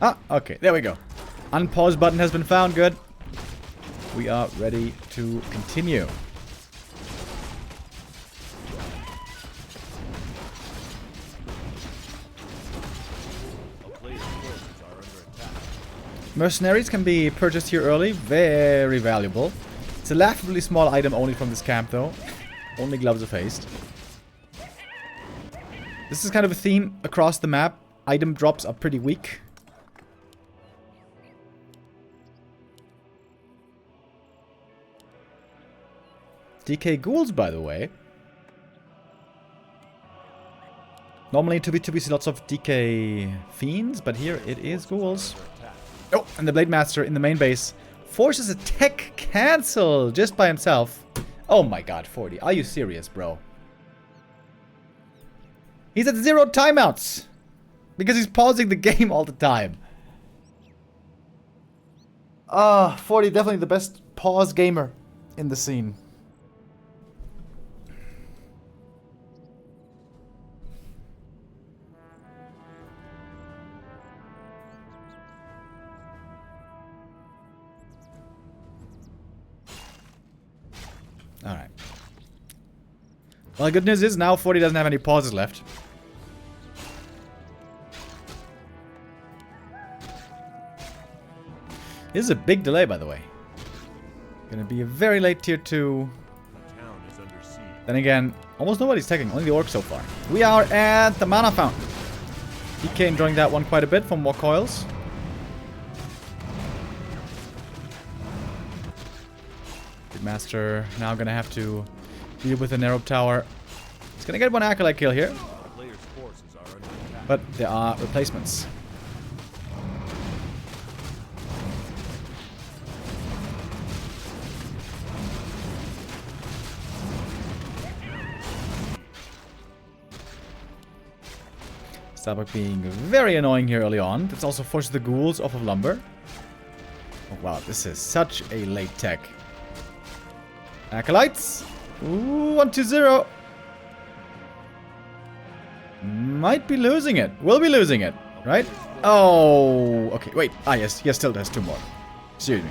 Ah, okay, there we go. Unpause button has been found, good. We are ready to continue. Mercenaries can be purchased here early. Very valuable. It's a laughably small item only from this camp, though. Only gloves of haste. This is kind of a theme across the map. Item drops are pretty weak. DK ghouls, by the way. Normally in 2v2 we see lots of DK fiends, but here it is ghouls. Oh, and the Blade Master in the main base forces a tech cancel just by himself. Oh my god, 40. Are you serious, bro? He's at 0 timeouts. Because he's pausing the game all the time. 40, definitely the best pause gamer in the scene. Alright. Well, the good news is now 40 doesn't have any pauses left. This is a big delay, by the way. Gonna be a very late tier 2. Then again, almost nobody's taking, only the orc so far. We are at the mana fountain. DK enjoying that one quite a bit for more coils. Master now gonna have to deal with a narrow tower. He's gonna get one acolyte kill here, but there are replacements. Starbuck being very annoying here early on. That's also forces the ghouls off of lumber. Oh wow, this is such a late tech. Acolytes. Ooh, 1-2-0. Might be losing it. Will be losing it, right? Oh, okay. Wait. Ah, yes. Yes, still has 2 more. Excuse me.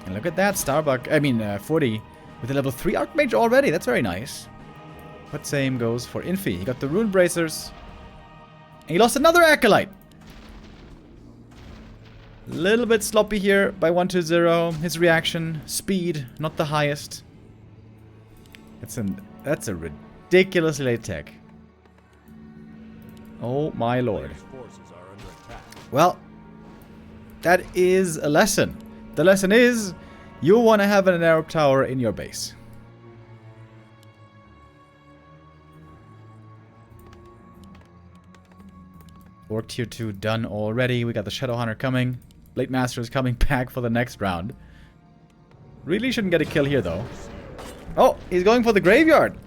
And look at that, Starbuck. I mean, 40 with a level 3 Archmage already. That's very nice. But same goes for Infi. He got the Rune Bracers. And he lost another Acolyte. Little bit sloppy here by 1-2-0. His reaction, speed, not the highest. That's a ridiculously late tech. Oh my lord. Well, that is a lesson. The lesson is, you want to have an Arab tower in your base. Orc tier 2 done already. We got the Shadow Hunter coming. Blade Master is coming back for the next round. Really shouldn't get a kill here, though. Oh, he's going for the graveyard.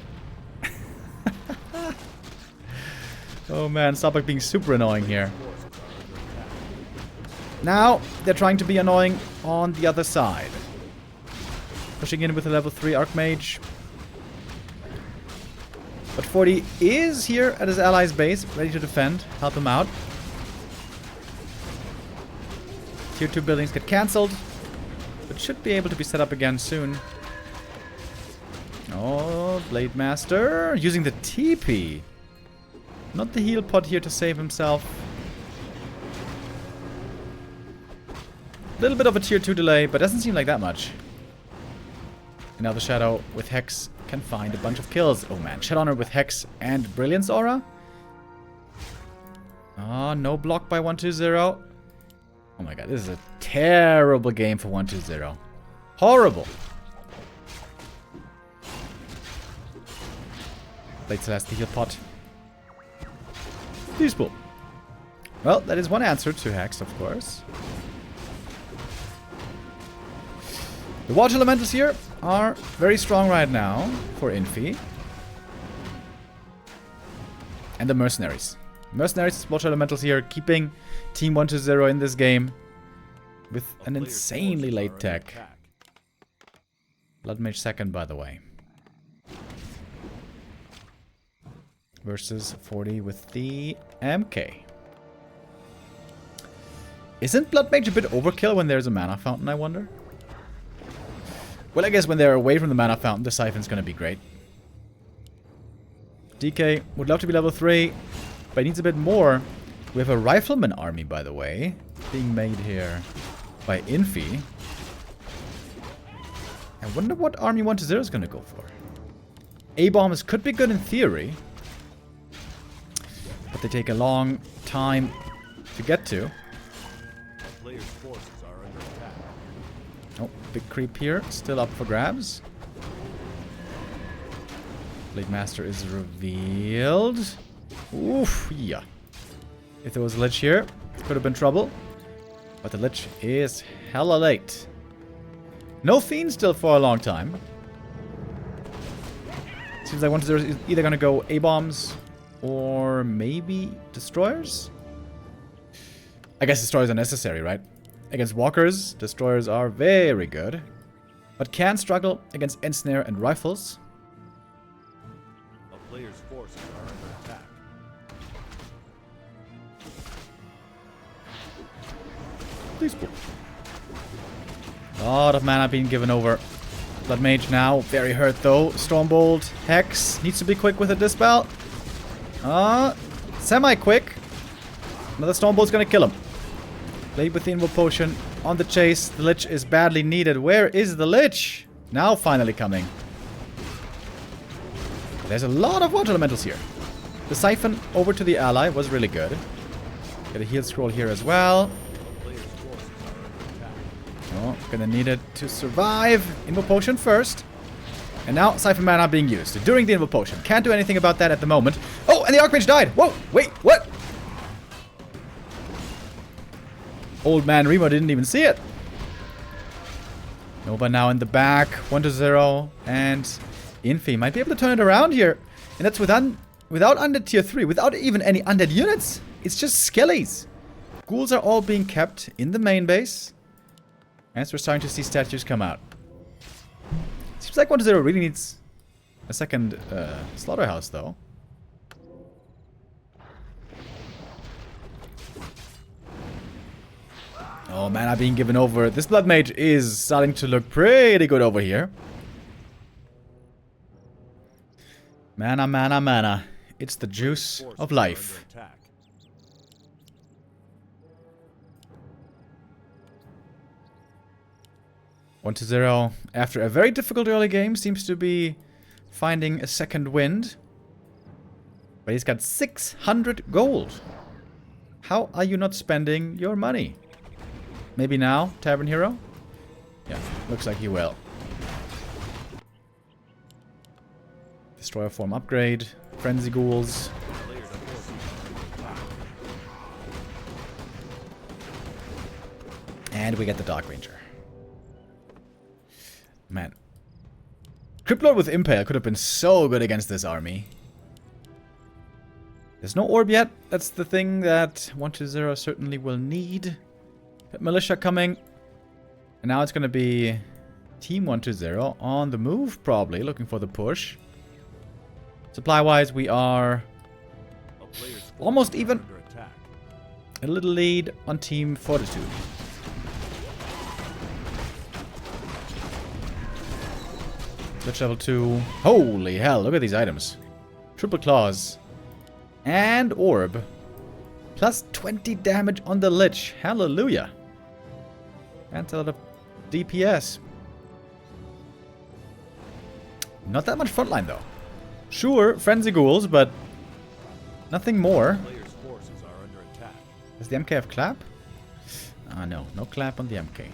Oh, man. Starbuck being super annoying here. Now, they're trying to be annoying on the other side. Pushing in with a level 3 Archmage. But 40 is here at his ally's base, ready to defend. Help him out. Tier 2 buildings get cancelled, but should be able to be set up again soon. Oh, Blade Master using the TP. Not the heal pod here to save himself. Little bit of a tier 2 delay, but doesn't seem like that much. And now the Shadow with Hex can find a bunch of kills. Oh man, Shadowrunner with Hex and Brilliance Aura. Oh, no block by 1-2-0. Oh my god, this is a terrible game for 1-2-0. Horrible. Blade Celeste heal pot. Peaceful. Well, that is one answer to Hex, of course. The Water Elementals here are very strong right now for Infi. And the Mercenaries. Mercenaries, Water Elementals here, keeping Team 1-0 in this game with an insanely late tech. Blood Mage second, by the way. Versus 40 with the MK. Isn't Blood Mage a bit overkill when there's a mana fountain, I wonder? Well, I guess when they're away from the mana fountain, the Siphon's gonna be great. DK would love to be level 3, but he needs a bit more. We have a Rifleman army, by the way, being made here by Infi. I wonder what army 1-0 is gonna go for. A-bombs could be good in theory, but they take a long time to get to. Oh, big creep here, still up for grabs. Blade Master is revealed. Oof, yeah. If there was a Lich here, could have been trouble. But the Lich is hella late. No Fiend still for a long time. Seems like 1-0 is either going to go A-bombs or maybe Destroyers? I guess Destroyers are necessary, right? Against Walkers, Destroyers are very good. But can struggle against Ensnare and Rifles. A player's forces are under attack. Please. A lot of mana being given over. Blood Mage now, very hurt though. Stormbolt, Hex, needs to be quick with a Dispel. Semi-quick. Another Stormbolt's gonna kill him. Blade with the Invo Potion on the chase. The Lich is badly needed. Where is the Lich? Now finally coming. There's a lot of Water Elementals here. The Siphon over to the ally was really good. Get a heal scroll here as well. Oh, gonna need it to survive. Invo Potion first. And now Siphon mana being used during the Invo Potion. Can't do anything about that at the moment. Oh, and the Archmage died. Whoa, wait, what? Old man Remo didn't even see it. Nova now in the back. 1-0. And Infi might be able to turn it around here. And that's without undead tier 3. Without even any undead units. It's just skellies. Ghouls are all being kept in the main base. As we're starting to see statues come out. Seems like 1-0 really needs a second slaughterhouse though. Oh, mana being given over. This Blood Mage is starting to look pretty good over here. Mana, mana, mana. It's the juice of life. 1-0, after a very difficult early game, seems to be finding a second wind. But he's got 600 gold. How are you not spending your money? Maybe now, Tavern Hero? Yeah, looks like he will. Destroyer form upgrade. Frenzy Ghouls. And we get the Dark Ranger. Man. Cryptlord with Impale could have been so good against this army. There's no orb yet. That's the thing that 1-0 certainly will need. Got Militia coming. And now it's going to be Team 1-0 on the move, probably, looking for the push. Supply-wise, we are almost even. A little lead on Team Fortitude. Lich level 2. Holy hell, look at these items. Triple Claws. And Orb. Plus 20 damage on the Lich. Hallelujah. And a lot of DPS. Not that much frontline though. Sure, Frenzy Ghouls, but nothing more. Does the MK have clap? No. No clap on the MK.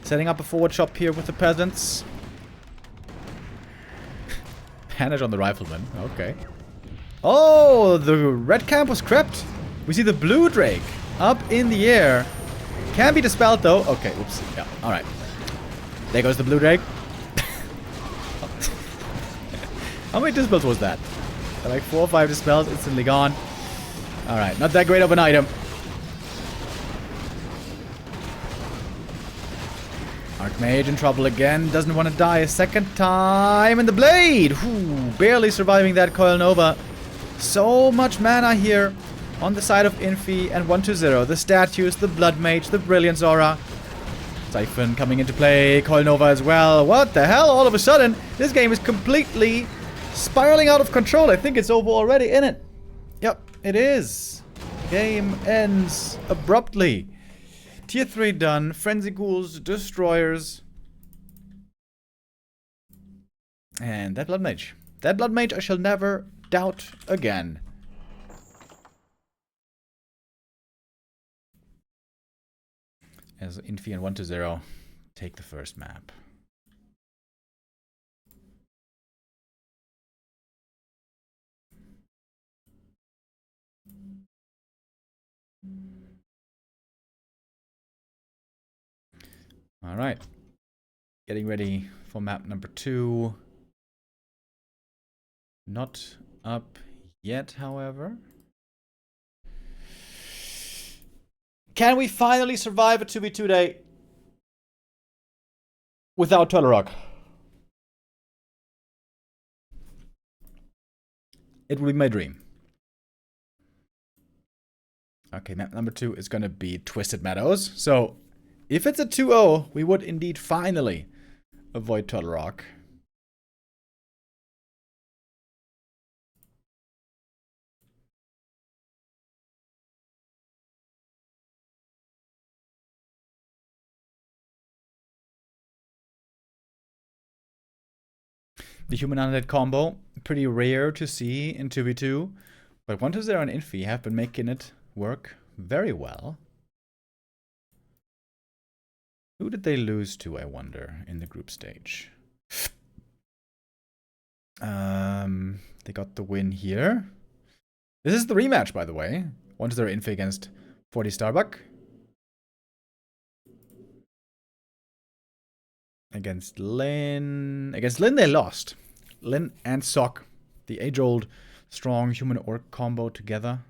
Setting up a forward shop here with the peasants. Panish on the rifleman. Okay. Oh, the red camp was crept. We see the blue drake up in the air. Can be dispelled though. Okay, oops. Yeah, alright. There goes the blue drake. How many dispels was that? Like 4 or 5 dispels, instantly gone. Alright, not that great of an item. Archmage in trouble again. Doesn't want to die a second time. And the blade! Ooh, barely surviving that Coil Nova. So much mana here on the side of Infi and 120. The statues, the Blood Mage, the Brilliance Aura. Siphon coming into play. Coil Nova as well. What the hell? All of a sudden, this game is completely spiraling out of control. I think it's over already, isn't it? Yep, it is. Game ends abruptly. Tier 3 done. Frenzy Ghouls, Destroyers. And that Blood Mage. That Blood Mage I shall never doubt again. As Infi and 120 take the first map. Alright. Getting ready for map number 2. Not up yet, however. Can we finally survive a 2v2 day without Rock? It will be my dream. Okay, map number 2 is going to be Twisted Meadows. So, if it's a 2-0, we would indeed finally avoid Rock. The human undead combo, pretty rare to see in 2v2, but 120 and Infi have been making it work very well. Who did they lose to, I wonder, in the group stage? They got the win here. This is the rematch, by the way. 120 Infi against 40 Starbuck. Against Lin they lost. Lin and Sock, the age-old strong human orc combo together.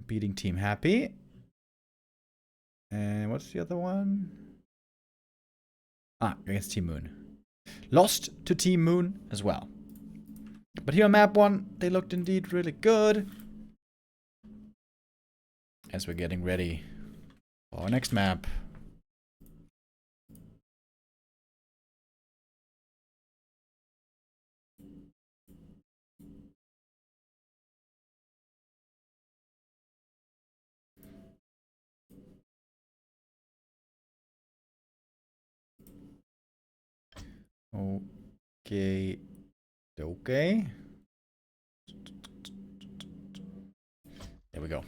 Beating Team Happy. And what's the other one? Against Team Moon. Lost to Team Moon as well. But here on map 1, they looked indeed really good. As we're getting ready for our next map. Okay. Okay. There we go.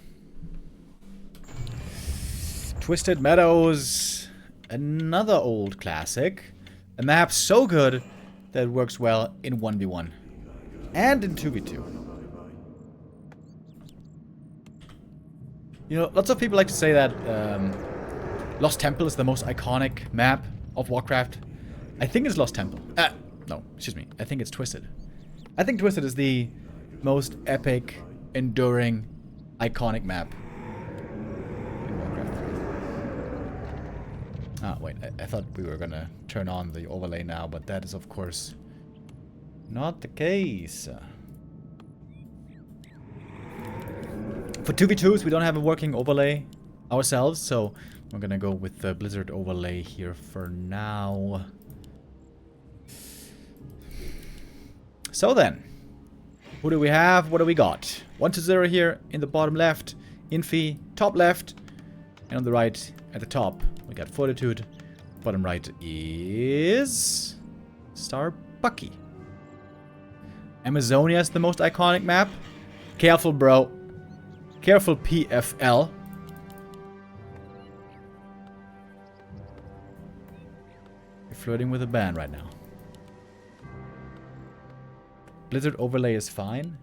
Twisted Meadows. Another old classic. A map so good that it works well in 1v1. And in 2v2. You know, lots of people like to say that Lost Temple is the most iconic map of Warcraft. I think it's Lost Temple. No, excuse me. I think it's Twisted. I think Twisted is the most epic, enduring, iconic map in Warcraft. Wait. I thought we were gonna turn on the overlay now, but that is, of course, not the case. For 2v2s, we don't have a working overlay ourselves, so we're gonna go with the Blizzard overlay here for now. So then, who do we have? What do we got? 120 here in the bottom left, Infi top left, and on the right at the top we got Fortitude. Bottom right is Starbucky. Amazonia is the most iconic map. Careful, bro. Careful, PFL. You're flirting with a ban right now. Blizzard overlay is fine.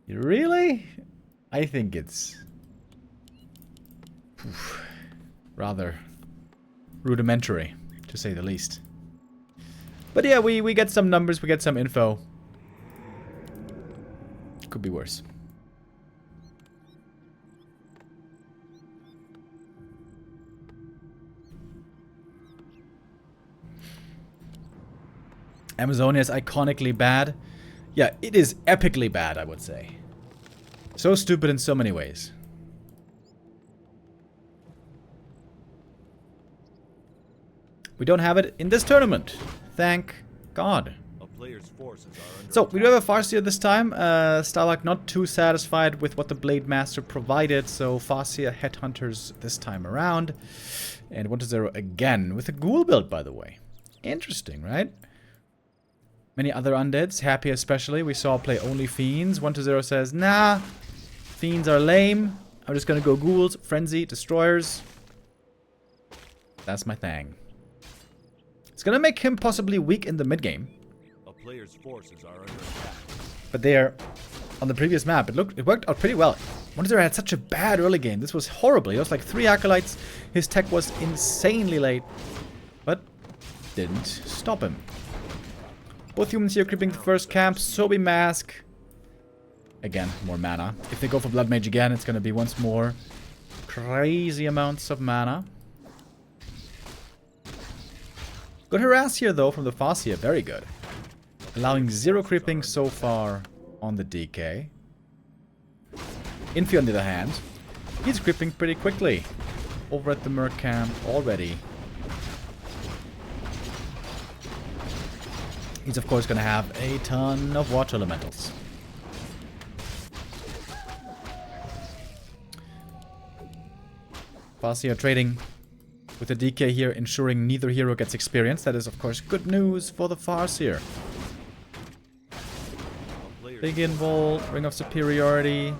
Really? I think it's rather rudimentary, to say the least. But yeah, we get some numbers, we get some info. Could be worse. Amazonia is iconically bad. Yeah, it is epically bad, I would say. So stupid in so many ways. We don't have it in this tournament. Thank God. A player's forces are under So, attack. we do have a Farseer this time. Starbuck not too satisfied with what the Blade Master provided, so Farseer Headhunters this time around. And 1-0 again, with a ghoul build, by the way. Interesting, right? Many other undeads, happy especially. We saw play only Fiends. 1-0 says, nah, Fiends are lame. I'm just gonna go Ghouls, Frenzy, Destroyers. That's my thing. It's gonna make him possibly weak in the mid-game. A player's forces are under attack. But there, on the previous map, it worked out pretty well. 1-0 had such a bad early game. This was horrible. He was like 3 Acolytes. His tech was insanely late. But didn't stop him. Both humans here creeping the first camp. Sobi Mask. Again, more mana. If they go for Blood Mage again, it's going to be once more crazy amounts of mana. Good harass here, though, from the Farseer. Very good. Allowing 0 creeping so far on the DK. Infi, on the other hand, he's creeping pretty quickly. Over at the Merc camp already. He's, of course, going to have a ton of water elementals. Farseer trading with the DK here, ensuring neither hero gets experience. That is, of course, good news for the Farseer. Big Involt, Ring of Superiority.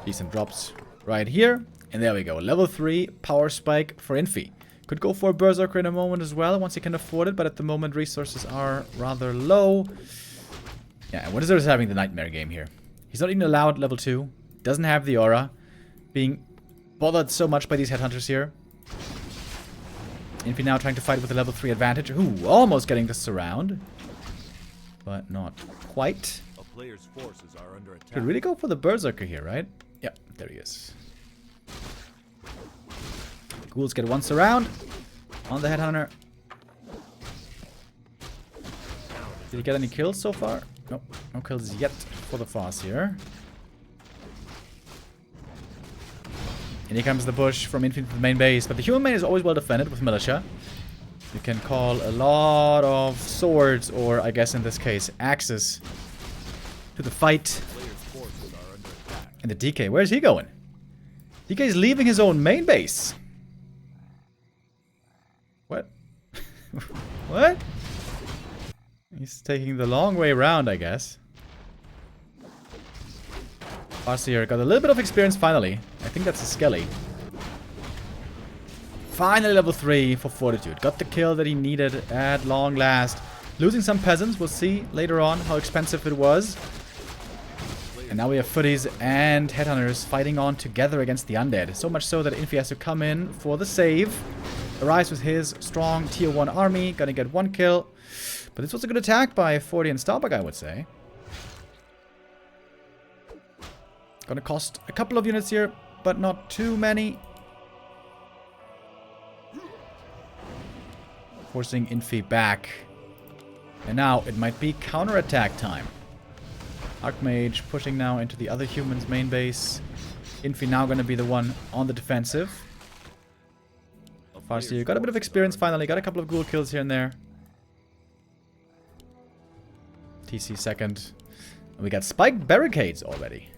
Decent drops right here. And there we go. Level 3 Power Spike for Infi. Could go for a Berserker in a moment as well, once he can afford it. But at the moment, resources are rather low. Yeah, and WC3 is having the nightmare game here. He's not even allowed level 2. Doesn't have the aura. Being bothered so much by these headhunters here. Infi now trying to fight with a level 3 advantage. Ooh, almost getting the surround. But not quite. A player's forces are under attack. Could really go for the Berserker here, right? Yep, there he is. Ghouls get one surround on the Headhunter. Did he get any kills so far? Nope, no kills yet for the Farseer. And here comes the push from Infi to the main base. But the human main is always well defended with Militia. You can call a lot of swords, or I guess in this case, axes, to the fight. And the DK, where's he going? DK is leaving his own main base. What? What? He's taking the long way around, I guess. Farseer got a little bit of experience finally. I think that's a Skelly. Finally level 3 for Fortitude. Got the kill that he needed at long last. Losing some peasants. We'll see later on how expensive it was. And now we have footies and headhunters fighting on together against the undead. So much so that Infi has to come in for the save. Arrives with his strong tier 1 army. Gonna get 1 kill. But this was a good attack by 40 and Starbuck, I would say. Gonna cost a couple of units here, but not too many. Forcing Infi back. And now it might be counterattack time. Archmage pushing now into the other human's main base. Infi now going to be the one on the defensive. Farseer got a bit of experience finally. Got a couple of ghoul kills here and there. TC second. And we got spiked barricades already.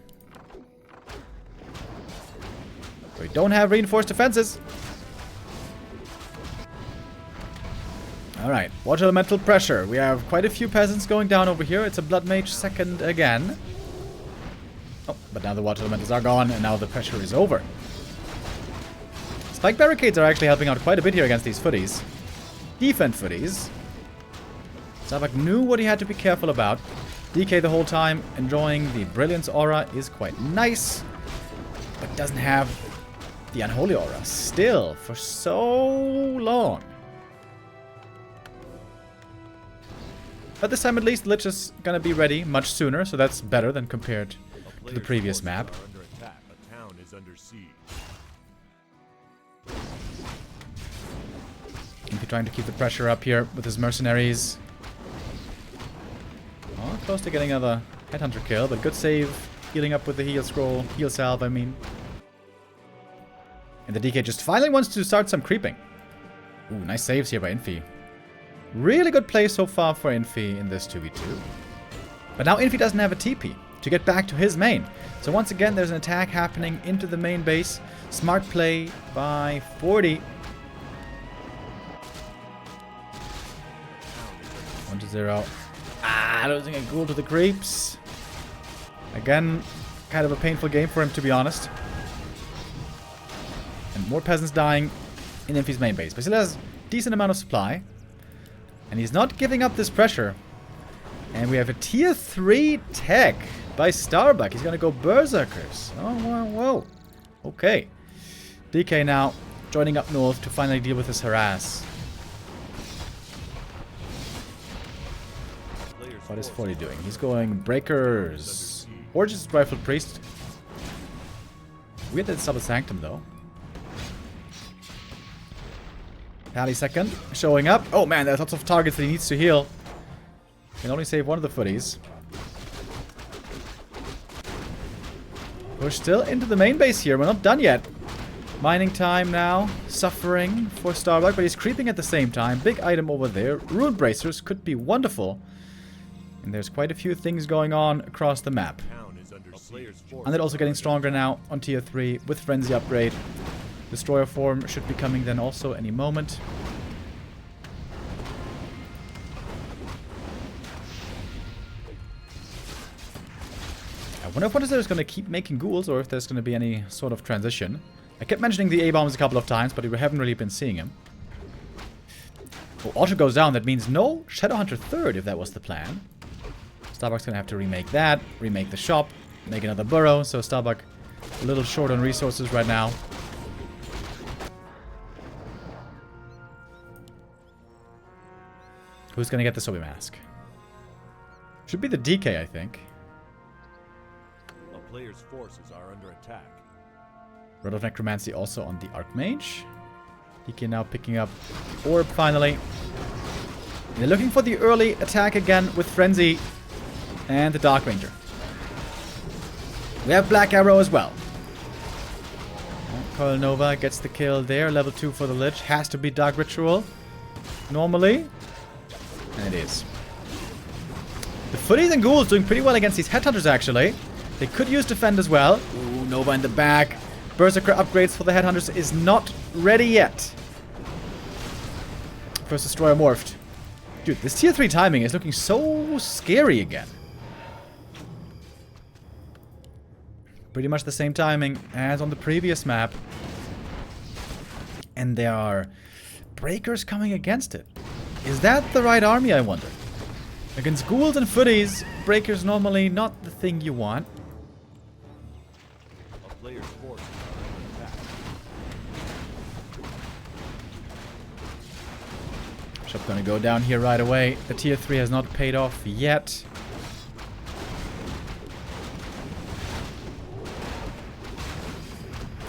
We don't have reinforced defenses. Alright, water elemental pressure. We have quite a few peasants going down over here. It's a blood mage second again. Oh, but now the water elementals are gone and now the pressure is over. Spike barricades are actually helping out quite a bit here against these footies. Defend footies. Starbuck knew what he had to be careful about. DK the whole time, enjoying the brilliance aura is quite nice. But doesn't have the unholy aura still for so long. But this time at least, Lich is gonna be ready much sooner, so that's better than compared to the previous map. A town is under siege. Infi trying to keep the pressure up here with his mercenaries. Close to getting another headhunter kill, but good save. Healing up with the heal scroll. Heal salve, I mean. And the DK just finally wants to start some creeping. Ooh, nice saves here by Infi. Really good play so far for Infi in this 2v2. But now Infi doesn't have a TP to get back to his main. So once again, there's an attack happening into the main base. Smart play by 40. 1-0. Ah, losing a ghoul to the creeps. Again, kind of a painful game for him, to be honest. And more peasants dying in Infi's main base. But he still has a decent amount of supply. And he's not giving up this pressure. And we have a tier 3 tech by Starbuck. He's going to go Berserkers. Oh, whoa, whoa. Okay. DK now joining up north to finally deal with this harass. What is 40 doing? He's going Breakers. Or just Rifled Priest. Weird that it's Double Sanctum though. Pally second. Showing up. Oh man, there's lots of targets that he needs to heal. Can only save one of the footies. We're still into the main base here. We're not done yet. Mining time now. Suffering for Starbuck, but he's creeping at the same time. Big item over there. Rune Bracers could be wonderful. And there's quite a few things going on across the map. And they're also getting stronger now on tier 3 with Frenzy upgrade. Destroyer form should be coming then also any moment. I wonder if Fortitude is going to keep making ghouls or if there's going to be any sort of transition. I kept mentioning the A-bombs a couple of times, but we haven't really been seeing him. Oh, Ultra goes down. That means no Shadowhunter third if that was the plan. Starbuck's going to have to remake that, remake the shop, make another burrow. So Starbuck a little short on resources right now. Who's going to get the Sobi Mask? Should be the DK, I think. A player's forces are under attack. Rod of Necromancy also on the Archmage. DK now picking up the Orb finally. They're looking for the early attack again with Frenzy and the Dark Ranger. We have Black Arrow as well. Coil Nova gets the kill there. Level 2 for the Lich. Has to be Dark Ritual. Normally. And it is. The Footies and Ghouls doing pretty well against these Headhunters actually. They could use Defend as well. Ooh, Nova in the back. Berserker upgrades for the Headhunters is not ready yet. First Destroyer morphed. Dude, this tier 3 timing is looking so scary again. Pretty much the same timing as on the previous map. And there are Breakers coming against it. Is that the right army, I wonder? Against Ghouls and Footies, Breakers normally not the thing you want. A player's forces are under attack. Shop gonna go down here right away. The tier 3 has not paid off yet.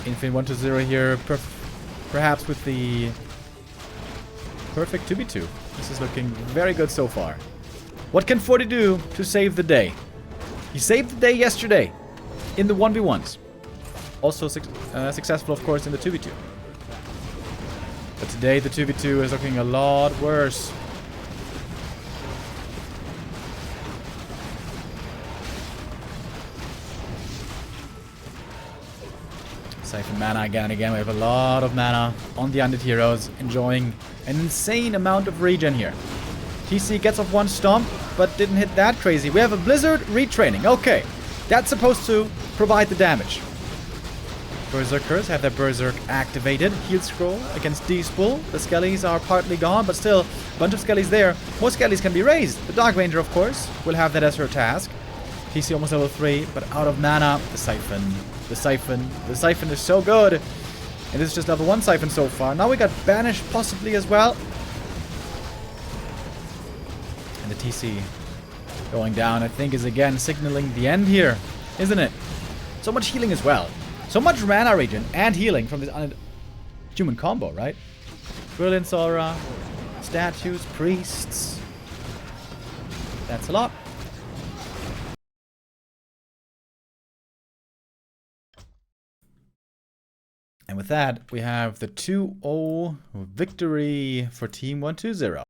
Infi 1-0 here, perhaps with the perfect 2v2. This is looking very good so far. What can 40 do to save the day? He saved the day yesterday in the 1v1s. Also successful, of course, in the 2v2. But today the 2v2 is looking a lot worse. Siphon mana again and again. We have a lot of mana on the Undead Heroes, enjoying an insane amount of regen here. TC gets off one stomp, but didn't hit that crazy. We have a Blizzard retraining. Okay, that's supposed to provide the damage. Berserkers have their Berserk activated. Heal scroll against D-Spool. The Skellies are partly gone, but still, a bunch of Skellies there. More Skellies can be raised. The Dark Ranger, of course, will have that as her task. TC almost level 3, but out of mana. The Siphon. The Siphon. The Siphon is so good. And this is just level 1 Siphon so far. Now we got Banished possibly as well. And the TC going down, I think, is again signaling the end here, isn't it? So much healing as well. So much mana regen and healing from this human combo, right? Brilliance Aura, statues, priests. That's a lot. And with that, we have the 2-0 victory for Team 120.